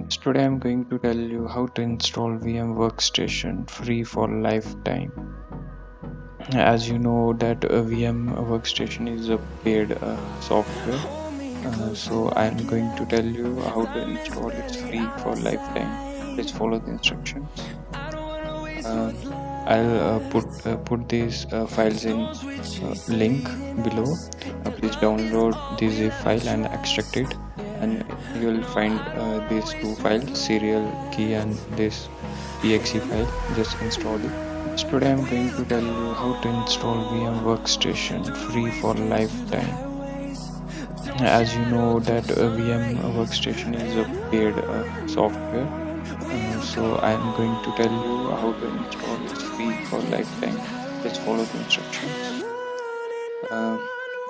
Today I'm going to tell you how to install VM Workstation free for lifetime. As you know that VM Workstation is a paid software, so I'm going to tell you how to install it free for lifetime. Please follow the instructions. Um, I'll put these files in link below. Please download the zip file and extract it, and you'll find these two files, serial key and this exe file. Just install it. Today I'm going to tell you how to install VM Workstation free for lifetime. As you know that VM Workstation is a paid software, so I am going to tell you how to install it free for lifetime. Let's follow the instructions. Uh,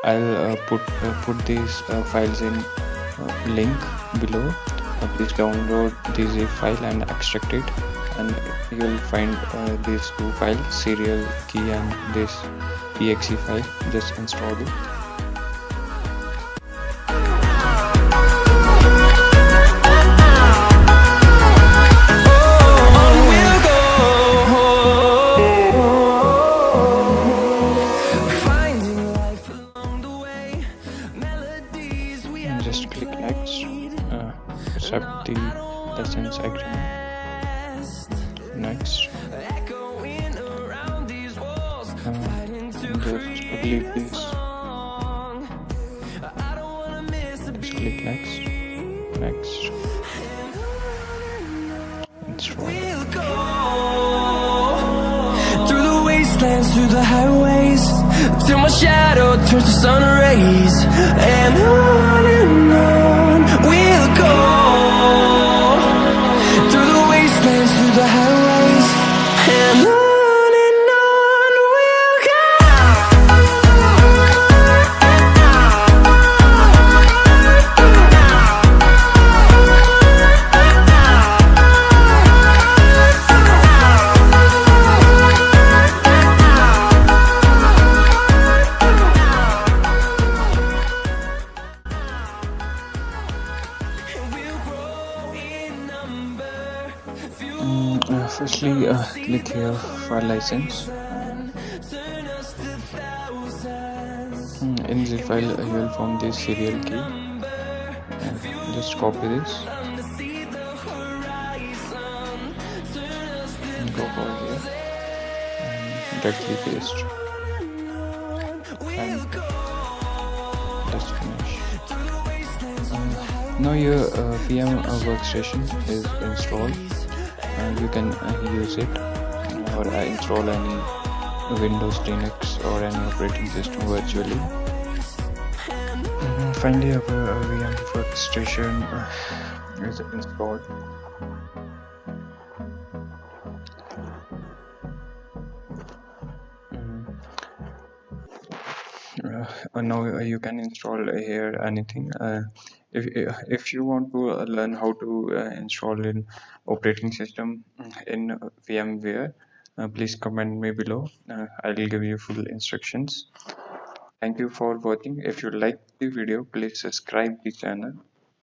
I'll put these files in link below. Please download the zip file and extract it, and you'll find these two files, serial key and this exe file. Just install it. Just click next, accept the license agreement. Next, just delete this. Just click next. Next, install. Through the wastelands, through the highways, till my shadow turns to sun rays, and on we'll go. Through the wastelands, through the highways, and on we'll go. Firstly, click here for license. In the file, you will find this serial key. Just copy this. Go over here and directly paste. And let's finish. Now your VM workstation is installed. You can use it or install any Windows, Linux or any operating system virtually. Finally, our VM workstation is installed. Now you can install here anything. If you want to learn how to install an operating system in VMware, please comment me below. I will give you full instructions. Thank you for watching. If you like the video, please subscribe the channel.